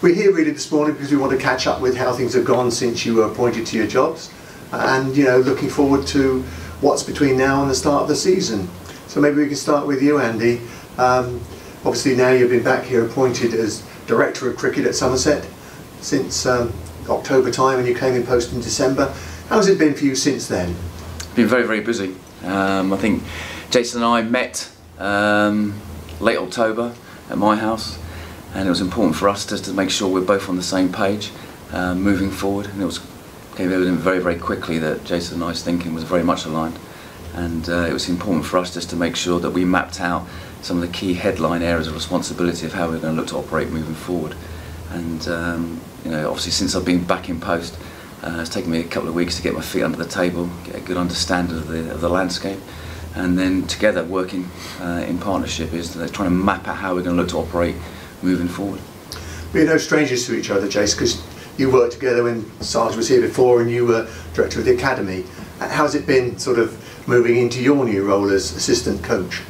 We're here really this morning because we want to catch up with how things have gone since you were appointed to your jobs, and looking forward to what's between now and the start of the season. So maybe we can start with you, Andy. Obviously now you've been back here appointed as Director of Cricket at Somerset since October time, and you came in post in December. How's it been for you since then? Been very, very busy. I think Jason and I met late October at my house, and it was important for us just to make sure we're both on the same page moving forward, and it became evident very, very quickly that Jason and I's thinking was very much aligned, and it was important for us just to make sure that we mapped out some of the key headline areas of responsibility of how we're going to look to operate moving forward. And obviously since I've been back in post, it's taken me a couple of weeks to get my feet under the table, get a good understanding of the landscape, and then together working in partnership is trying to map out how we're going to look to operate moving forward. We're no strangers to each other, Jace, because you worked together when Sarge was here before and you were Director of the Academy. How's it been sort of moving into your new role as assistant coach?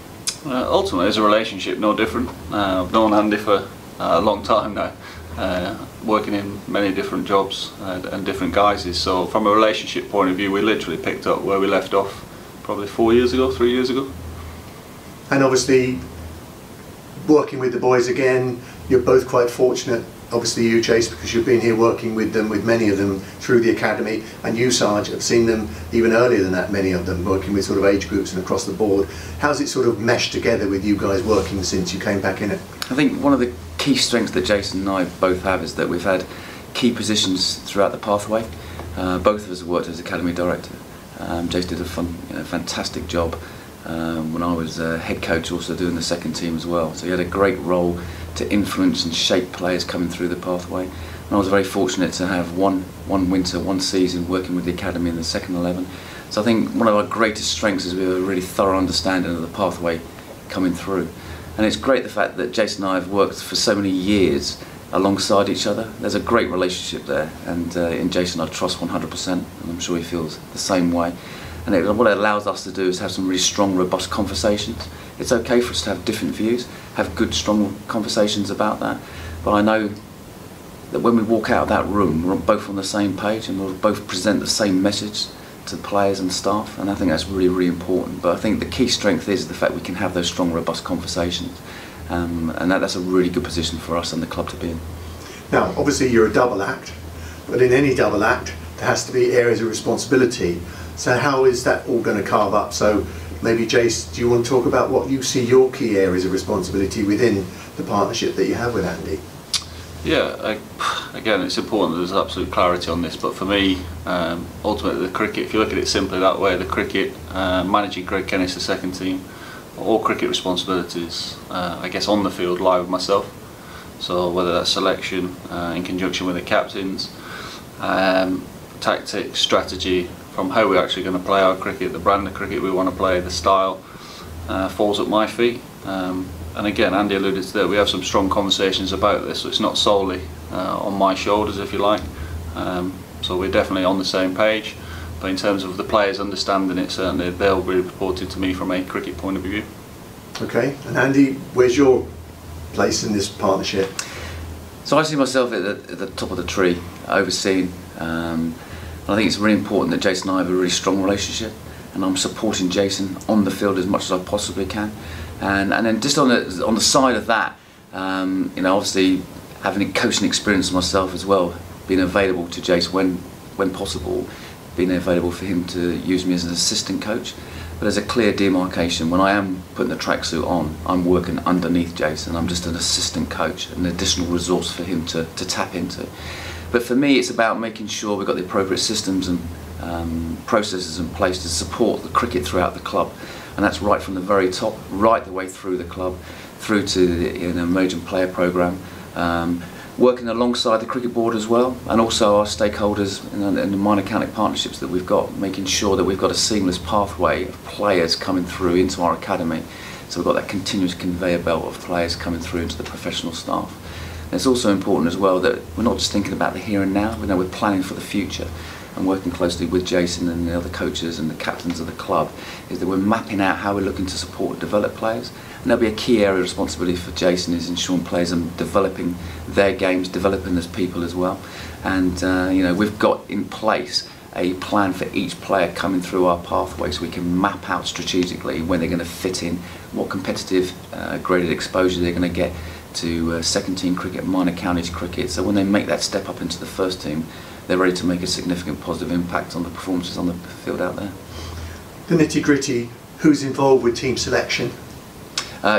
Ultimately, it's a relationship no different. I've known Andy for a long time now, working in many different jobs and different guises. So from a relationship point of view, we literally picked up where we left off probably 3 years ago. And obviously, working with the boys again, you're both quite fortunate. Obviously you, Chase, because you've been here working with them, with many of them through the academy, and you, Sarge, have seen them even earlier than that, many of them, working with sort of age groups and across the board. How's it sort of meshed together with you guys working since you came back in it? I think one of the key strengths that Jason and I both have is that we've had key positions throughout the pathway. Both of us have worked as academy director. Jason did a fantastic job when I was head coach, also doing the second team as well. So he had a great role to influence and shape players coming through the pathway. And I was very fortunate to have one winter, one season working with the academy in the second 11. So I think one of our greatest strengths is we have a really thorough understanding of the pathway coming through. And it's great the fact that Jason and I have worked for so many years alongside each other. There's a great relationship there, and in Jason I trust 100%, and I'm sure he feels the same way. And what it allows us to do is have some really strong, robust conversations. It's okay for us to have different views, have good, strong conversations about that. But I know that when we walk out of that room, we're both on the same page and we'll both present the same message to players and staff. And I think that's really, really important. But I think the key strength is the fact we can have those strong, robust conversations. And that's a really good position for us and the club to be in. Now, obviously you're a double act, but in any double act, there has to be areas of responsibility. So how is that all going to carve up? So maybe, Jace, do you want to talk about what you see your key areas of responsibility within the partnership that you have with Andy? Yeah, again, it's important that there's absolute clarity on this, but for me, ultimately the cricket, if you look at it simply that way, the cricket, managing Greg Kennis, the second team, all cricket responsibilities, I guess, on the field lie with myself. So whether that's selection in conjunction with the captains, tactics, strategy, from how we're actually going to play our cricket, the brand of cricket we want to play, the style, falls at my feet. And again, Andy alluded to that, we have some strong conversations about this, so it's not solely on my shoulders, if you like. So we're definitely on the same page, but in terms of the players understanding it, certainly they'll be reported to me from a cricket point of view. Okay, and Andy, where's your place in this partnership? So I see myself at the top of the tree, overseeing. I think it's really important that Jason and I have a really strong relationship, and I'm supporting Jason on the field as much as I possibly can. And then just on the side of that, obviously having a coaching experience myself as well, being available to Jason when possible, being available for him to use me as an assistant coach. But there's a clear demarcation. When I am putting the tracksuit on, I'm working underneath Jason. I'm just an assistant coach, an additional resource for him to tap into. But for me, it's about making sure we've got the appropriate systems and processes in place to support the cricket throughout the club. And that's right from the very top, right the way through the club, through to the emerging player programme, working alongside the cricket board as well, and also our stakeholders and the minor county partnerships that we've got, making sure that we've got a seamless pathway of players coming through into our academy. So we've got that continuous conveyor belt of players coming through into the professional staff. And it's also important as well that we're not just thinking about the here and now, we're planning for the future. And working closely with Jason and the other coaches and the captains of the club, is that we're mapping out how we're looking to support and develop players, and And there'll be a key area of responsibility for Jason is ensuring players are developing their games, developing as people as well. And you know, we've got in place a plan for each player coming through our pathway, so we can map out strategically when they're going to fit in, what competitive graded exposure they're going to get to second team cricket, minor counties cricket. So when they make that step up into the first team, they're ready to make a significant positive impact on the performances on the field out there. The nitty gritty, who's involved with team selection?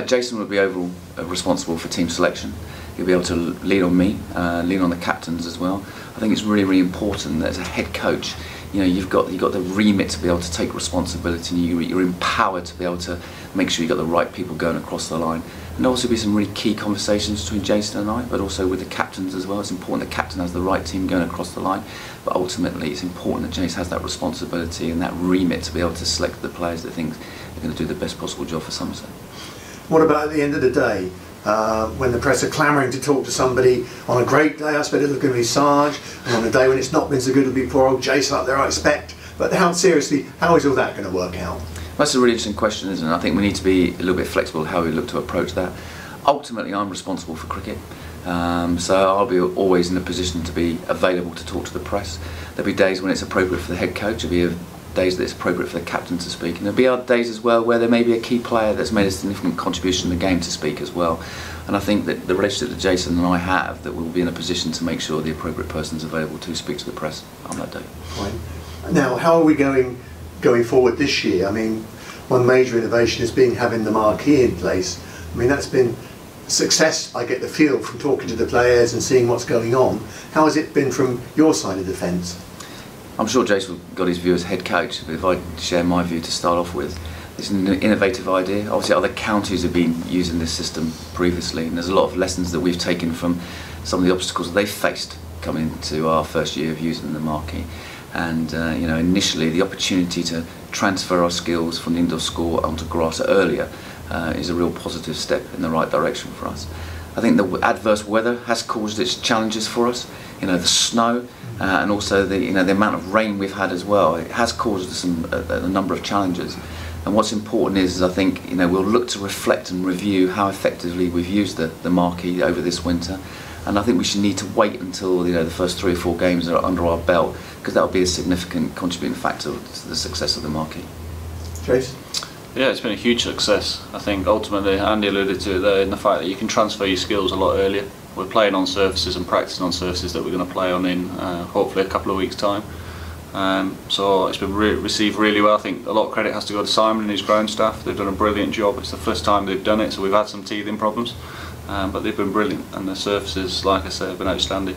Jason will be overall responsible for team selection. He'll be able to lean on me, lean on the captains as well. I think it's really, really important that as a head coach, you know, you've got the remit to be able to take responsibility, and you're empowered to be able to make sure you've got the right people going across the line. And there'll also be some really key conversations between Jason and I, but also with the captains as well. It's important the captain has the right team going across the line, but ultimately it's important that Jason has that responsibility and that remit to be able to select the players that think are going to do the best possible job for Somerset. What about at the end of the day, when the press are clamouring to talk to somebody? On a great day, I expect it'll be Sarge, and on a day when it's not been so good, it'll be poor old Jason up there, I expect. But how seriously, how is all that going to work out? That's a really interesting question, isn't it? I think we need to be a little bit flexible how we look to approach that. Ultimately, I'm responsible for cricket, so I'll be always in a position to be available to talk to the press. There'll be days when it's appropriate for the head coach, there'll be days that it's appropriate for the captain to speak, and there'll be other days as well where there may be a key player that's made a significant contribution in the game to speak as well. And I think that the relationship that Jason and I have, that we'll be in a position to make sure the appropriate person is available to speak to the press on that day. Fine. Now, how are we going forward this year? I mean, one major innovation is having the marquee in place. I mean, that's been a success, I get the feel, from talking to the players and seeing what's going on. How has it been from your side of the fence? I'm sure Jason got his view as head coach, but if I share my view to start off with, it's an innovative idea. Obviously other counties have been using this system previously, and there's a lot of lessons that we've taken from some of the obstacles that they've faced coming into our first year of using the marquee. And you know, initially the opportunity to transfer our skills from the indoor score onto grass earlier is a real positive step in the right direction for us. I think the adverse weather has caused its challenges for us. You know, the snow and also the amount of rain we've had as well. It has caused a number of challenges. And what's important is I think we'll look to reflect and review how effectively we've used the marquee over this winter. And I think we should need to wait until the first 3 or 4 games are under our belt, because that will be a significant contributing factor to the success of the marquee. Jason? Yeah, it's been a huge success. I think ultimately Andy alluded to it there, in the fact that you can transfer your skills a lot earlier. We're playing on surfaces and practicing on surfaces that we're going to play on in hopefully a couple of weeks' time. So it's been received really well. I think a lot of credit has to go to Simon and his ground staff. They've done a brilliant job. It's the first time they've done it, so we've had some teething problems, but they've been brilliant, and the surfaces, like I said, have been outstanding.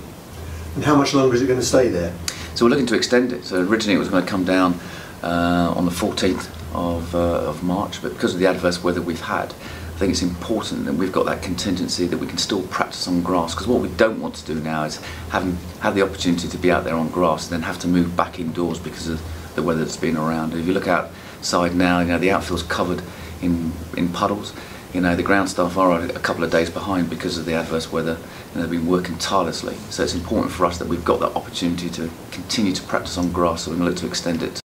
And how much longer is it going to stay there? So we're looking to extend it. So originally it was going to come down on the 14th of March, but because of the adverse weather we've had, I think it's important that we've got that contingency that we can still practice on grass, because what we don't want to do now is have the opportunity to be out there on grass and then have to move back indoors because of the weather that's been around. If you look outside now, the outfield's covered in puddles. The ground staff are a couple of days behind because of the adverse weather, and they've been working tirelessly. So it's important for us that we've got that opportunity to continue to practice on grass, so we're going to look to extend it